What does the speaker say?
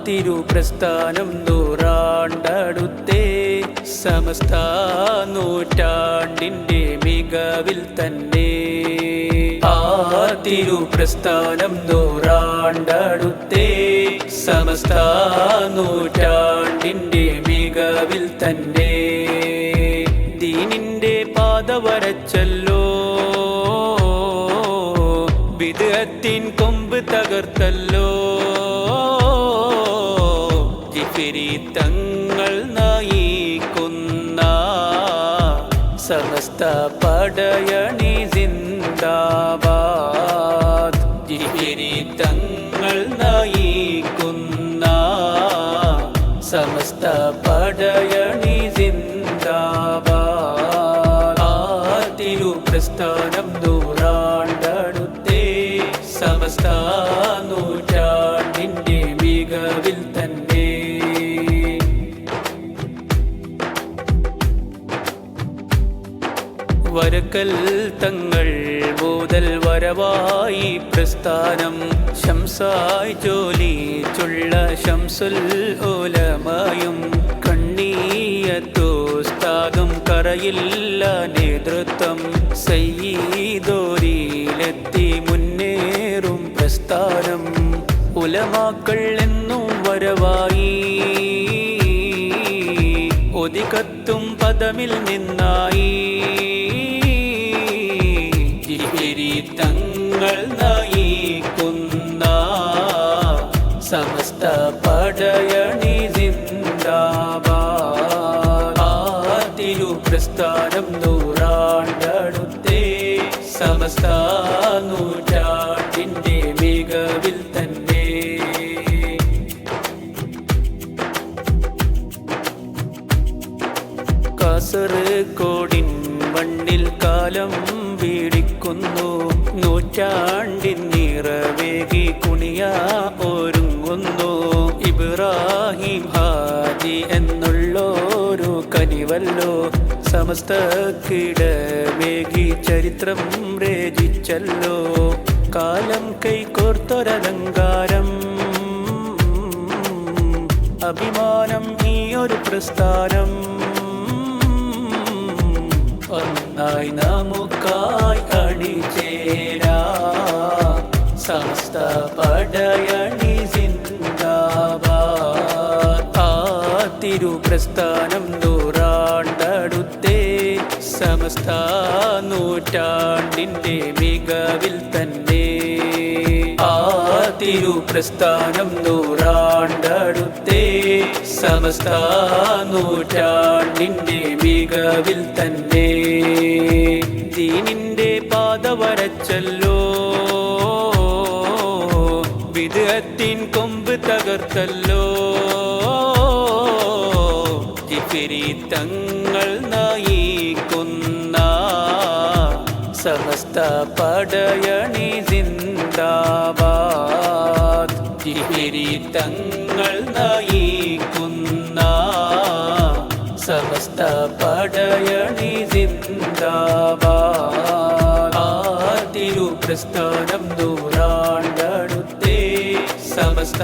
തിരുപ്രസ്ഥാനം നൂറാണ്ടടുത്തേ സമസ്ത നൂറ്റാണ്ടിൻ്റെ മികവിൽ തന്നെ. ആ തിരുപ്രസ്ഥാനം നൂറാണ്ടടുത്തേ സമസ്ത നൂറ്റാണ്ടിൻ്റെ മികവിൽ തന്നെ. ദീനിൻ്റെ പാത വരച്ചല്ലോ, ബിദ്അത്തിൻ കൊമ്പ് തകർത്തല്ലോ. ജിഫിരി തങ്ങൾ നയിക്കുന്ന സമസ്ത പടയണി സിന്ദാബാദ്. ജിഫിരി തങ്ങൾ നയിക്കുന്ന സമസ്ത പടയണി സിന്ദാബാദ്. ആ തിരുപ്രസ്ഥാനം നൂറാണ്ടടുത്തേ സമസ്ത നൂറ്റാണ്ടിൻ്റെ മികവിൽ തന്നെ. വരക്കൽ തങ്ങൾ മുതൽ വരവായി പ്രസ്ഥാനം. ശംസായി ജോലിച്ചുള്ള ശംസുൽ ഉലമയും കണ്ണീയത്തോസ്താദും കറയില്ല നേതൃത്വം. സയ്യിദോരിയിലെത്തി മുന്നേറും പ്രസ്ഥാനം. ഉലമാക്കൾ എന്നും വരവായി ഒതികത്തും പദമിൽ നിന്നായി. ജിഫിരി തങ്ങൾ നയിക്കുന്ന സമസ്ത പടയണി സിന്ദാബാദ്. ആ തിരുപ്രസ്ഥാനം നൂറാണ്ടടുത്തേ സമസ്ത നൂറ്റാണ്ടിൻ്റെ മികവിൽ തന്നെ. കാസർഗോഡിൻ മണ്ണിൽ കാലം വീടിക്കുന്നു. നൂറ്റാണ്ടിൻ നിറവേകി കുണിയ ഒരുങ്ങുന്നു. ഇബ്രാഹിം ഹാജി എന്നുള്ളൊരു കനിവല്ലോ സമസ്തക്കിടമേകി ചരിത്രം രചിച്ചല്ലോ. കാലം കൈകോർത്തൊരലങ്കാരം, അഭിമാനം ഈ ഒരു പ്രസ്ഥാനം. ഒന്നായി നമുക്കായി അണിചേരാ സമസ്ത പടയണി സിന്ദാബാദ്. ആ തിരുപ്രസ്ഥാനം നൂറാണ്ടടുത്തേ സമസ്ത നൂറ്റാണ്ടിൻ്റെ മികവിൽ തന്നെ. ആ തിരുപ്രസ്ഥാനം നൂറാണ്ടടുത്തേ സമസ്ത നൂറ്റാണ്ടിൻ്റെ മികവിൽ തന്നെ. ദീനിൻ്റെ പാത വരച്ചല്ലോ, ബിദ്അത്തിൻ കൊമ്പ് തകർത്തല്ലോ. ജിഫിരി തങ്ങൾ നയിക്കുന്ന സമസ്ത പടയണി സിന്ദാബാദ്. ജിഫിരി തങ്ങൾ നയിക്കുന്ന സമസ്ത പടയണി സിന്ദാബാദ്. ആ തിരുപ്രസ്ഥാനം നൂറാണ്ടടുത്തേ സമസ്ത